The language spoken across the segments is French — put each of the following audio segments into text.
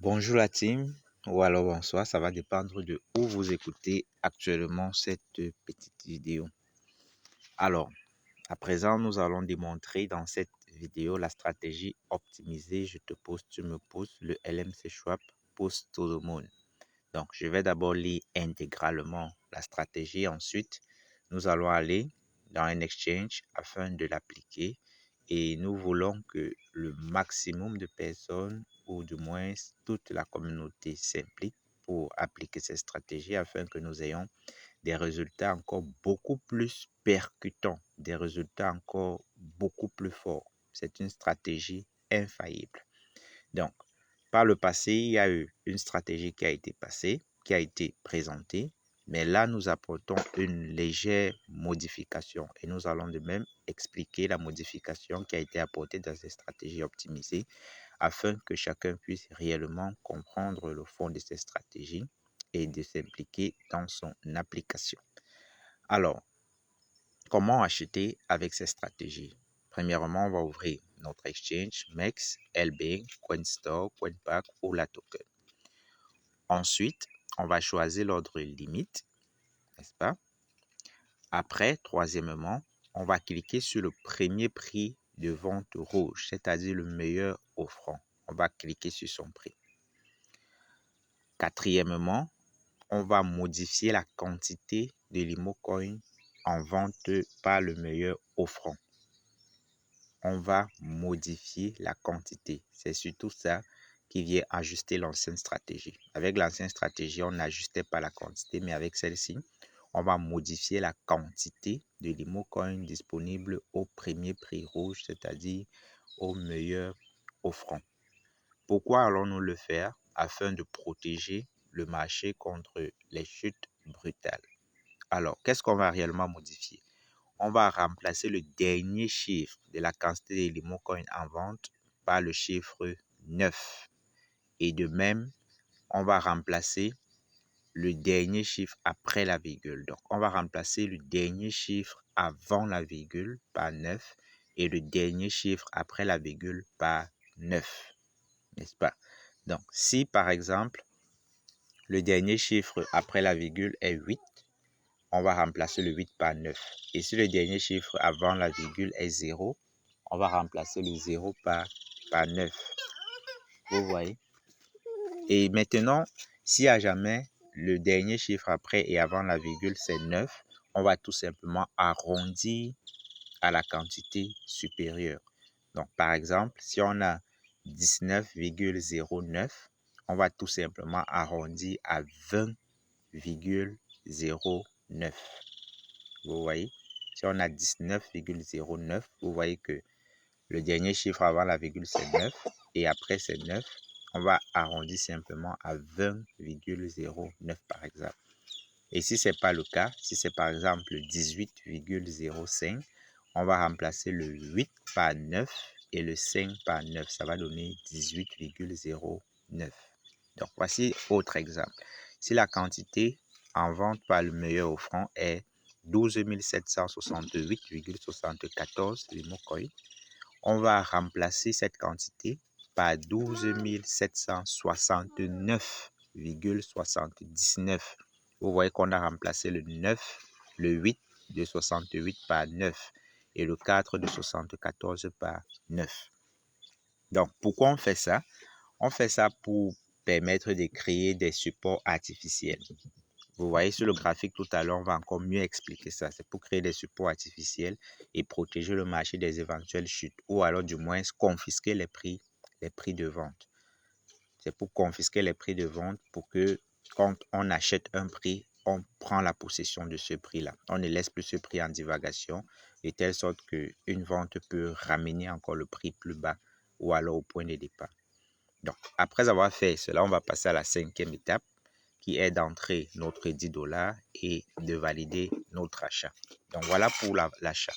Bonjour la team, ou alors bonsoir, ça va dépendre de où vous écoutez actuellement cette petite vidéo. Alors, à présent, nous allons démontrer dans cette vidéo la stratégie optimisée. Je te pose, tu me poses, le LMC Swap pose to the moon. Donc, je vais d'abord lire intégralement la stratégie. Ensuite, nous allons aller dans un exchange afin de l'appliquer. Et nous voulons que le maximum de personnes, ou du moins toute la communauté, s'implique pour appliquer cette stratégie afin que nous ayons des résultats encore beaucoup plus percutants, des résultats encore beaucoup plus forts. C'est une stratégie infaillible. Donc, par le passé, il y a eu une stratégie qui a été présentée, mais là, nous apportons une légère modification et nous allons de même expliquer la modification qui a été apportée dans cette stratégie optimisée afin que chacun puisse réellement comprendre le fond de cette stratégie et de s'impliquer dans son application. Alors, comment acheter avec cette stratégie? Premièrement, on va ouvrir notre exchange MEX, LBank, CoinStore, CoinPack ou la token. Ensuite, on va choisir l'ordre limite, n'est-ce pas? Après, troisièmement, on va cliquer sur le premier prix de vente rouge, c'est-à-dire le meilleur offrant. On va cliquer sur son prix. Quatrièmement, on va modifier la quantité de l'Imocoin en vente par le meilleur offrant. On va modifier la quantité. C'est surtout ça qui vient ajuster l'ancienne stratégie. Avec l'ancienne stratégie, on n'ajustait pas la quantité, mais avec celle-ci, on va modifier la quantité de l'Imocoin disponible au premier prix rouge, c'est-à-dire au meilleur offrant. Pourquoi allons-nous le faire? Afin de protéger le marché contre les chutes brutales. Alors, qu'est-ce qu'on va réellement modifier? On va remplacer le dernier chiffre de la quantité de l'Imocoin en vente par le chiffre 9. Et de même, on va remplacer le dernier chiffre après la virgule. Donc, on va remplacer le dernier chiffre avant la virgule par 9 et le dernier chiffre après la virgule par 9. N'est-ce pas? Donc, si par exemple, le dernier chiffre après la virgule est 8, on va remplacer le 8 par 9. Et si le dernier chiffre avant la virgule est 0, on va remplacer le 0 par 9. Vous voyez? Et maintenant, si à jamais le dernier chiffre après et avant la virgule c'est 9, on va tout simplement arrondir à la quantité supérieure. Donc, par exemple, si on a 19,09, on va tout simplement arrondir à 20,09. Vous voyez, si on a 19,09, vous voyez que le dernier chiffre avant la virgule c'est 9 et après c'est 9. On va arrondir simplement à 20,09 par exemple. Et si ce n'est pas le cas, si c'est par exemple 18,05, on va remplacer le 8 par 9 et le 5 par 9. Ça va donner 18,09. Donc, voici autre exemple. Si la quantité en vente par le meilleur offrant est 12 768,74 l'Imocoin, on va remplacer cette quantité par 12 769,79. Vous voyez qu'on a remplacé le 9, le 8 de 68 par 9 et le 4 de 74 par 9. Donc, pourquoi on fait ça? On fait ça pour permettre de créer des supports artificiels. Vous voyez sur le graphique tout à l'heure, on va encore mieux expliquer ça. C'est pour créer des supports artificiels et protéger le marché des éventuelles chutes ou alors du moins confisquer les prix de vente. C'est pour confisquer les prix de vente pour que quand on achète un prix, on prend la possession de ce prix-là. On ne laisse plus ce prix en divagation de telle sorte qu'une vente peut ramener encore le prix plus bas ou alors au point de départ. Donc, après avoir fait cela, on va passer à la cinquième étape qui est d'entrer notre 10 $ et de valider notre achat. Donc, voilà pour l'achat.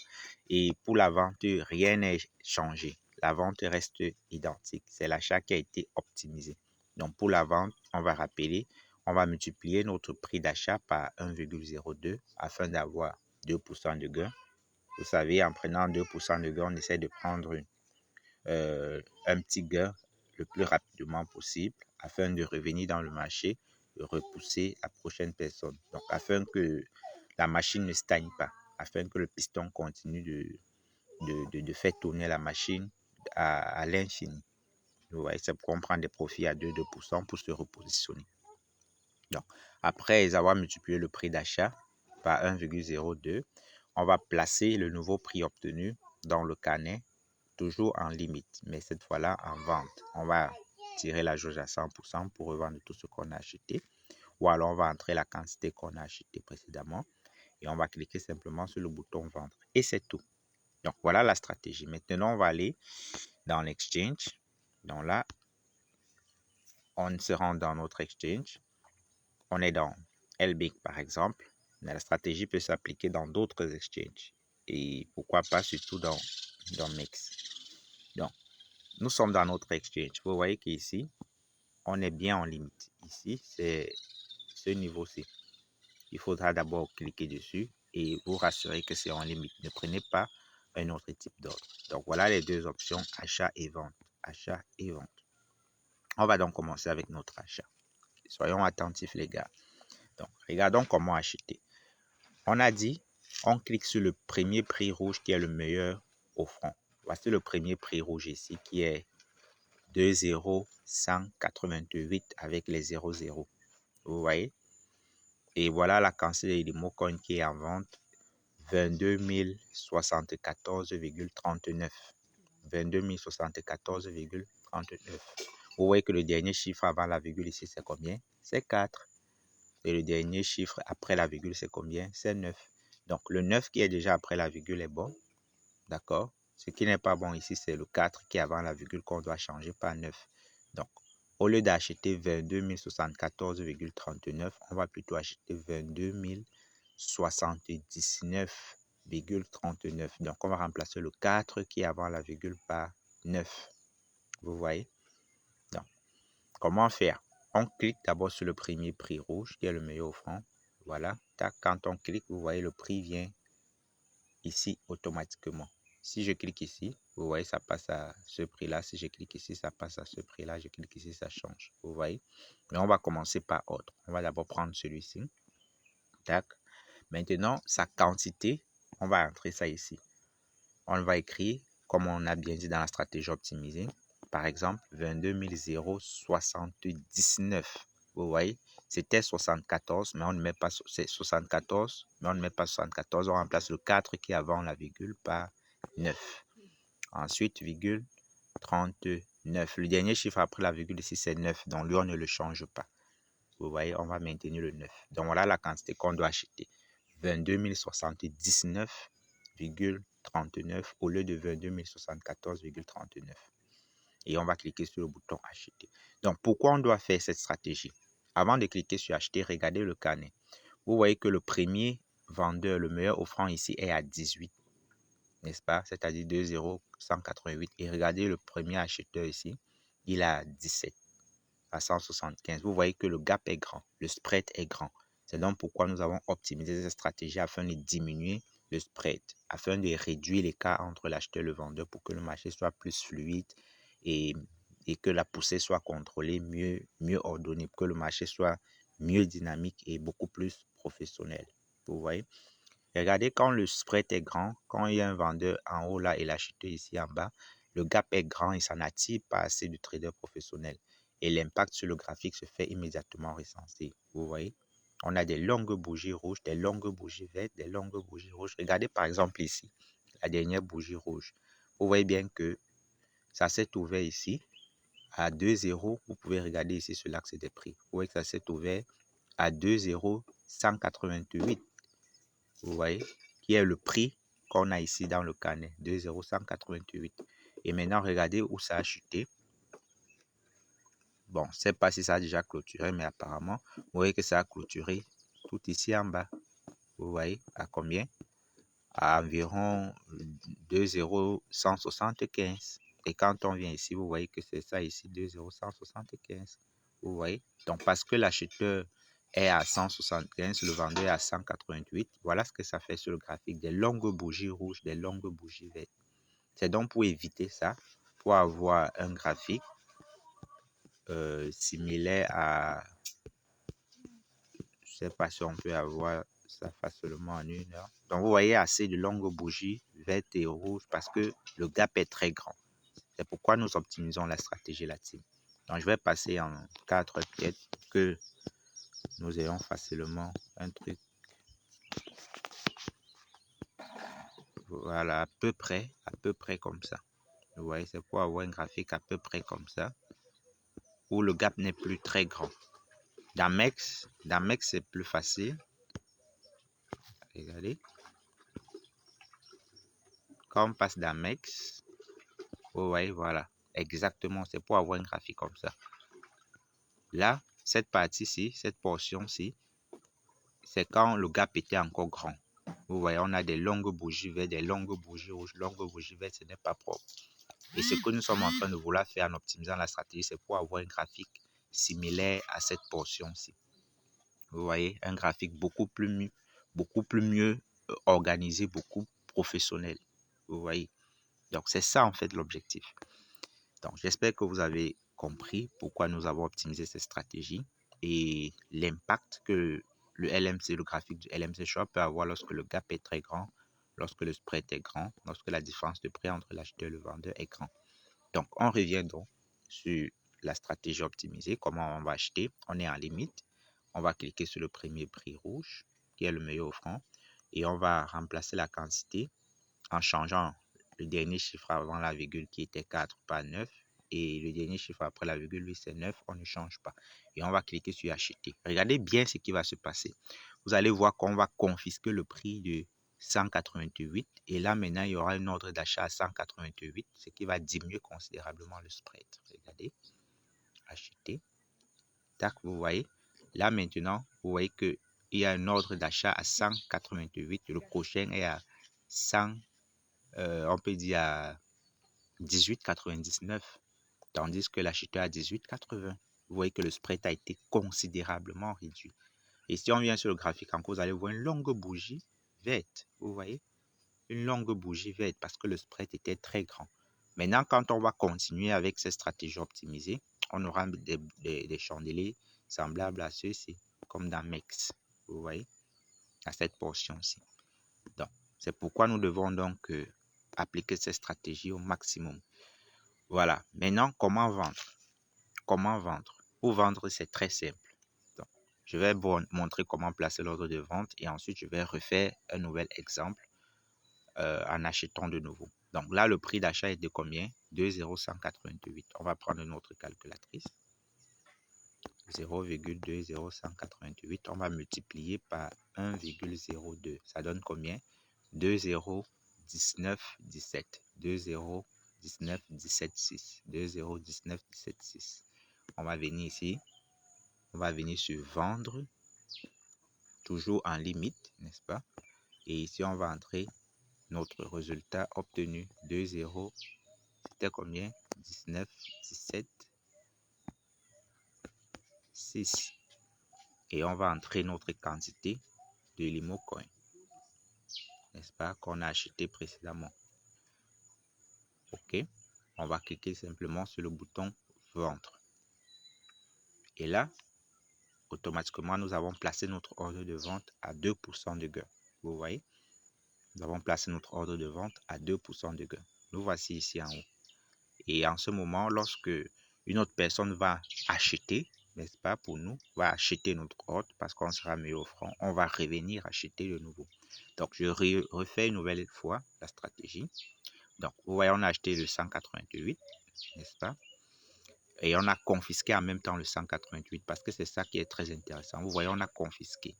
Et pour la vente, rien n'est changé. La vente reste identique. C'est l'achat qui a été optimisé. Donc, pour la vente, on va rappeler, on va multiplier notre prix d'achat par 1,02 afin d'avoir 2% de gain. Vous savez, en prenant 2% de gain, on essaie de prendre un petit gain le plus rapidement possible afin de revenir dans le marché, de repousser la prochaine personne. Donc, afin que la machine ne stagne pas, afin que le piston continue de faire tourner la machine à l'infini. Vous voyez, c'est pourquoi on prend des profits à 2% pour se repositionner. Donc, après avoir multiplié le prix d'achat par 1,02, on va placer le nouveau prix obtenu dans le carnet, toujours en limite, mais cette fois-là en vente. On va tirer la jauge à 100% pour revendre tout ce qu'on a acheté, ou alors on va entrer la quantité qu'on a acheté précédemment et on va cliquer simplement sur le bouton vendre. Et c'est tout. Donc, voilà la stratégie. Maintenant, on va aller dans l'exchange. Donc là, on se rend dans notre exchange. On est dans LBIC par exemple, mais la stratégie peut s'appliquer dans d'autres exchanges. Et pourquoi pas surtout dans MEX. Donc, nous sommes dans notre exchange. Vous voyez qu'ici, on est bien en limite. Ici, c'est ce niveau-ci. Il faudra d'abord cliquer dessus et vous rassurer que c'est en limite. Ne prenez pas un autre type d'ordre. Donc, voilà les deux options, achat et vente. Achat et vente. On va donc commencer avec notre achat. Soyons attentifs, les gars. Donc, regardons comment acheter. On a dit, on clique sur le premier prix rouge qui est le meilleur offrant. Voici le premier prix rouge ici qui est 2,188 avec les 00. Vous voyez? Et voilà la quantité de Mocoin qui est en vente, 22 074,39. 22 074,39. Vous voyez que le dernier chiffre avant la virgule ici, c'est combien? C'est 4. Et le dernier chiffre après la virgule, c'est combien? C'est 9. Donc, le 9 qui est déjà après la virgule est bon. D'accord? Ce qui n'est pas bon ici, c'est le 4 qui est avant la virgule qu'on doit changer par 9. Donc, au lieu d'acheter 22 074,39, on va plutôt acheter 22 079,39. Donc, on va remplacer le 4 qui est avant la virgule par 9. Vous voyez? Donc, comment faire? On clique d'abord sur le premier prix rouge qui est le meilleur offrant. Voilà. Quand on clique, vous voyez le prix vient ici automatiquement. Si je clique ici, vous voyez, ça passe à ce prix-là. Si je clique ici, ça passe à ce prix-là. Je clique ici, ça change. Vous voyez? Mais on va commencer par ordre. On va d'abord prendre celui-ci. Tac. Maintenant, sa quantité, on va entrer ça ici. On va écrire, comme on a bien dit dans la stratégie optimisée, par exemple, 22 079. Vous voyez, c'était 74, mais on ne met pas 74, mais on ne met pas 74. On remplace le 4 qui est avant la virgule par 9. Ensuite, virgule 39. Le dernier chiffre après la virgule ici, c'est 9. Donc, lui, on ne le change pas. Vous voyez, on va maintenir le 9. Donc, voilà la quantité qu'on doit acheter. 22 079,39 au lieu de 22 074,39. Et on va cliquer sur le bouton acheter. Donc, pourquoi on doit faire cette stratégie? Avant de cliquer sur acheter, regardez le carnet. Vous voyez que le premier vendeur, le meilleur offrant ici est à 18. N'est-ce pas? C'est-à-dire 2,188. Et regardez le premier acheteur ici, il a 17 à 175. Vous voyez que le gap est grand, le spread est grand. C'est donc pourquoi nous avons optimisé cette stratégie afin de diminuer le spread, afin de réduire l'écart entre l'acheteur et le vendeur pour que le marché soit plus fluide et que la poussée soit contrôlée, mieux ordonnée, pour que le marché soit mieux dynamique et beaucoup plus professionnel. Vous voyez? Regardez, quand le spread est grand, quand il y a un vendeur en haut là et l'acheteur ici en bas, le gap est grand et ça n'attire pas assez de traders professionnels. Et l'impact sur le graphique se fait immédiatement recenser. Vous voyez? On a des longues bougies rouges, des longues bougies vertes, des longues bougies rouges. Regardez par exemple ici, la dernière bougie rouge. Vous voyez bien que ça s'est ouvert ici à 2,0. Vous pouvez regarder ici sur l'axe des prix. Vous voyez que ça s'est ouvert à 2,188. Vous voyez, qui est le prix qu'on a ici dans le carnet, 2,188. Et maintenant, regardez où ça a chuté. Bon, je ne sais pas si ça a déjà clôturé, mais apparemment, vous voyez que ça a clôturé tout ici en bas. Vous voyez, à combien? À environ 2,175. Et quand on vient ici, vous voyez que c'est ça ici, 2,175. Vous voyez? Donc, parce que l'acheteur est à 175, le vendeur est à 188. Voilà ce que ça fait sur le graphique. Des longues bougies rouges, des longues bougies vertes. C'est donc pour éviter ça, pour avoir un graphique similaire à... Je ne sais pas si on peut avoir ça facilement en 1 heure. Donc, vous voyez assez de longues bougies vertes et rouges parce que le gap est très grand. C'est pourquoi nous optimisons la stratégie là-dessus. Donc, je vais passer en 4 pièces pour que nous ayons facilement un truc. Voilà, à peu près comme ça. Vous voyez, c'est pour avoir un graphique à peu près comme ça, où le gap n'est plus très grand. Dans MEX, c'est plus facile. Regardez. Quand on passe dans MEX, vous voyez, voilà. Exactement, c'est pour avoir un graphique comme ça. Là, cette partie-ci, cette portion-ci, c'est quand le gap était encore grand. Vous voyez, on a des longues bougies vertes, des longues bougies rouges, longues bougies vertes, ce n'est pas propre. Et ce que nous sommes en train de vouloir faire en optimisant la stratégie, c'est pour avoir un graphique similaire à cette portion-ci. Vous voyez, un graphique beaucoup plus mieux organisé, beaucoup professionnel. Vous voyez. Donc, c'est ça en fait l'objectif. Donc, j'espère que vous avez compris pourquoi nous avons optimisé cette stratégie et l'impact que le LMC, le graphique du LMC Shop peut avoir lorsque le gap est très grand, lorsque le spread est grand, lorsque la différence de prix entre l'acheteur et le vendeur est grand. Donc, on revient donc sur la stratégie optimisée, comment on va acheter. On est en limite. On va cliquer sur le premier prix rouge, qui est le meilleur offrant, et on va remplacer la quantité en changeant le dernier chiffre avant la virgule qui était 4 par 9 et le dernier chiffre après la virgule, lui, c'est 9, on ne change pas. Et on va cliquer sur acheter. Regardez bien ce qui va se passer. Vous allez voir qu'on va confisquer le prix de 188 et là maintenant il y aura un ordre d'achat à 188, ce qui va diminuer considérablement le spread. Regardez, acheter. Tac, vous voyez. Là maintenant, vous voyez qu'il y a un ordre d'achat à 188. Le prochain est à 100, on peut dire à 18,99. Tandis que l'acheteur à 18,80. Vous voyez que le spread a été considérablement réduit. Et si on vient sur le graphique encore, vous allez voir une longue bougie verte. Vous voyez? Une longue bougie verte parce que le spread était très grand. Maintenant, quand on va continuer avec ces stratégies optimisées, on aura des chandeliers semblables à ceux-ci, comme dans MEX. Vous voyez? À cette portion-ci. Donc, c'est pourquoi nous devons donc appliquer ces stratégies au maximum. Voilà. Maintenant, comment vendre? Comment vendre? Pour vendre, c'est très simple. Donc, je vais vous montrer comment placer l'ordre de vente et ensuite, je vais refaire un nouvel exemple en achetant de nouveau. Donc là, le prix d'achat est de combien? 2,0188. On va prendre notre calculatrice. 0,20188. On va multiplier par 1,02. Ça donne combien? 2,01917. 2,01917,6. 2,01917,6. On va venir ici. On va venir sur vendre. Toujours en limite, n'est-ce pas? Et ici, on va entrer notre résultat obtenu. 2,0. C'était combien? 19, 17, 6. Et on va entrer notre quantité de Limocoin, n'est-ce pas, qu'on a acheté précédemment. OK. On va cliquer simplement sur le bouton vendre. Et là, automatiquement, nous avons placé notre ordre de vente à 2% de gain. Vous voyez? Nous avons placé notre ordre de vente à 2% de gain. Nous voici ici en haut. Et en ce moment, lorsque une autre personne va acheter, n'est-ce pas, pour nous, va acheter notre ordre parce qu'on sera mieux offrant, on va revenir acheter de nouveau. Donc, je refais une nouvelle fois la stratégie. Donc, vous voyez, on a acheté le 188, n'est-ce pas? Et on a confisqué en même temps le 188 parce que c'est ça qui est très intéressant. Vous voyez, on a confisqué.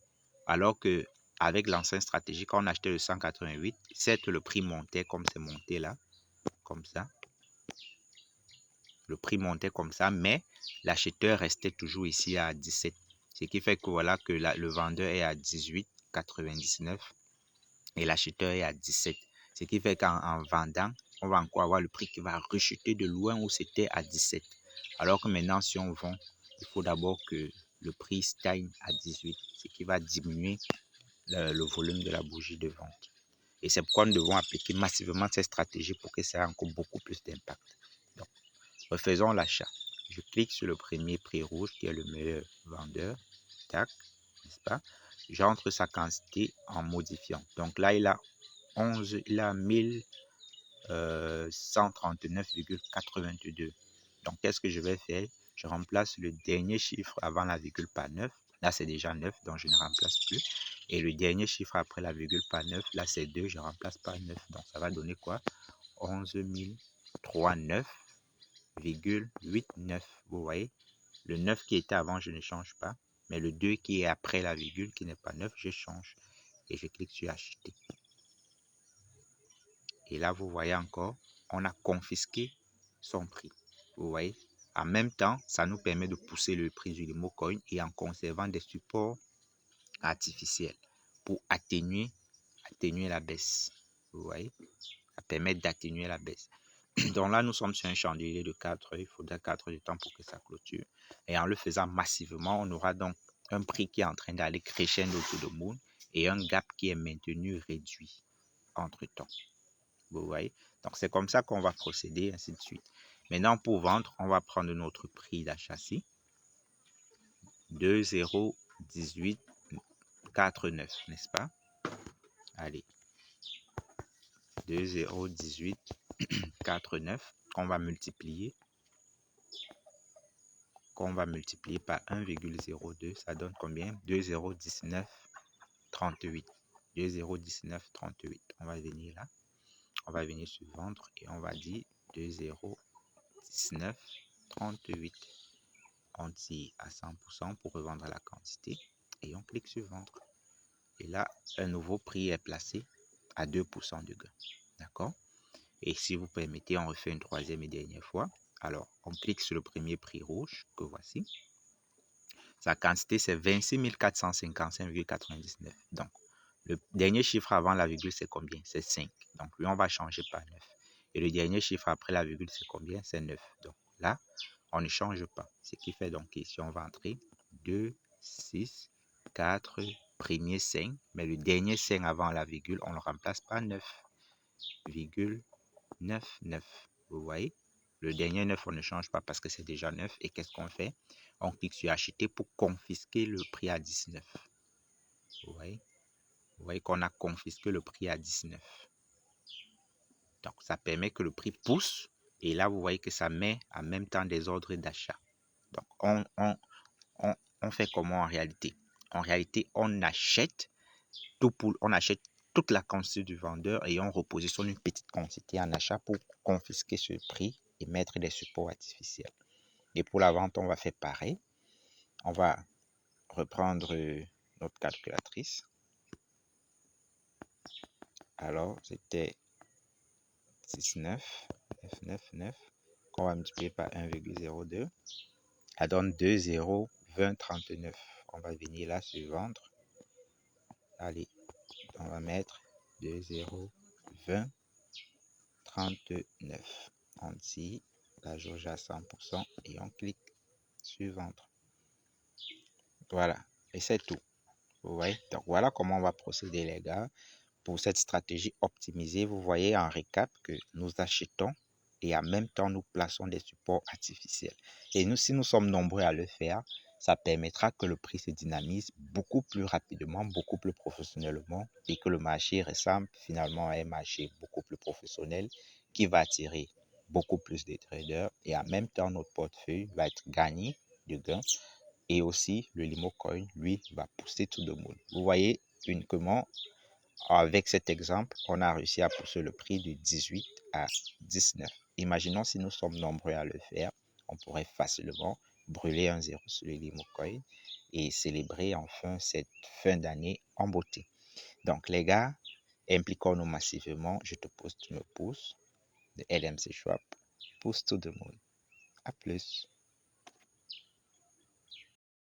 Alors que avec l'ancienne stratégie, quand on achetait le 188, certes, le prix montait comme c'est monté là, comme ça. Le prix montait comme ça, mais l'acheteur restait toujours ici à 17. Ce qui fait que voilà que le vendeur est à 18,99 et l'acheteur est à 17. Ce qui fait qu'en vendant, on va encore avoir le prix qui va rechuter de loin où c'était à 17. Alors que maintenant, si on vend, il faut d'abord que le prix stagne à 18, ce qui va diminuer le volume de la bougie de vente. Et c'est pourquoi nous devons appliquer massivement cette stratégie pour que ça ait encore beaucoup plus d'impact. Donc, refaisons l'achat. Je clique sur le premier prix rouge qui est le meilleur vendeur. Tac, n'est-ce pas? J'entre sa quantité en modifiant. Donc là, il a 1139,82. Donc, qu'est-ce que je vais faire? Je remplace le dernier chiffre avant la virgule par 9. Là, c'est déjà 9, donc je ne remplace plus. Et le dernier chiffre après la virgule par 9, là, c'est 2, je remplace par 9. Donc, ça va donner quoi? 11 039,89. Vous voyez? Le 9 qui était avant, je ne change pas. Mais le 2 qui est après la virgule, qui n'est pas 9, je change. Et je clique sur acheter. Et là, vous voyez encore, on a confisqué son prix. Vous voyez? En même temps, ça nous permet de pousser le prix du Limocoin et en conservant des supports artificiels pour atténuer la baisse. Vous voyez? Ça permet d'atténuer la baisse. Donc là, nous sommes sur un chandelier de 4 heures. Il faudra 4 heures de temps pour que ça clôture. Et en le faisant massivement, on aura donc un prix qui est en train d'aller crescendo to the moon et un gap qui est maintenu réduit entre temps. Vous voyez? Donc, c'est comme ça qu'on va procéder, ainsi de suite. Maintenant, pour vendre, on va prendre notre prix d'achat ici. 2,01849, n'est-ce pas? Allez. 2,01849 qu'on va multiplier. Par 1,02, ça donne combien? 2,01938. 2,01938. On va venir là. On va venir sur vendre et on va dire 2,01938. On tire à 100% pour revendre la quantité et on clique sur vendre. Et là, un nouveau prix est placé à 2% de gain. D'accord? Et si vous permettez, on refait une troisième et dernière fois. Alors, on clique sur le premier prix rouge que voici. Sa quantité, c'est 26 455,99. Donc, le dernier chiffre avant la virgule, c'est combien? C'est 5. Donc, lui, on va changer par 9. Et le dernier chiffre après la virgule, c'est combien? C'est 9. Donc, là, on ne change pas. Ce qui fait donc ici, on va entrer 2, 6, 4, premier 5. Mais le dernier 5 avant la virgule, on le remplace par 9,99. Vous voyez? Le dernier 9, on ne change pas parce que c'est déjà 9. Et qu'est-ce qu'on fait? On clique sur acheter pour confisquer le prix à 19. Vous voyez? Vous voyez qu'on a confisqué le prix à 19. Donc, ça permet que le prix pousse. Et là, vous voyez que ça met en même temps des ordres d'achat. Donc, on fait comment en réalité? En réalité, on achète toute la quantité du vendeur et on repositionne une petite quantité en achat pour confisquer ce prix et mettre des supports artificiels. Et pour la vente, on va faire pareil. On va reprendre notre calculatrice. Alors, c'était 69,999 qu'on va multiplier par 1,02. Ça donne 2,02039. On va venir là sur vendre. Allez, on va mettre 2,02039. On tire la jauge à 100% et on clique sur vendre. Voilà, et c'est tout. Vous voyez? Donc voilà comment on va procéder, les gars. Pour cette stratégie optimisée, vous voyez en récap que nous achetons et en même temps nous plaçons des supports artificiels. Et nous, si nous sommes nombreux à le faire, ça permettra que le prix se dynamise beaucoup plus rapidement, beaucoup plus professionnellement et que le marché ressemble finalement à un marché beaucoup plus professionnel qui va attirer beaucoup plus de traders et en même temps notre portefeuille va être gagné de gains et aussi le Limocoin, lui, va pousser tout le monde. Vous voyez comment avec cet exemple, on a réussi à pousser le prix de 18 à 19. Imaginons si nous sommes nombreux à le faire, on pourrait facilement brûler un zéro sur le Limocoin et célébrer enfin cette fin d'année en beauté. Donc les gars, impliquons-nous massivement. Je te pousse, tu me pousses. De LMC Schwab, pousse tout le monde. À plus.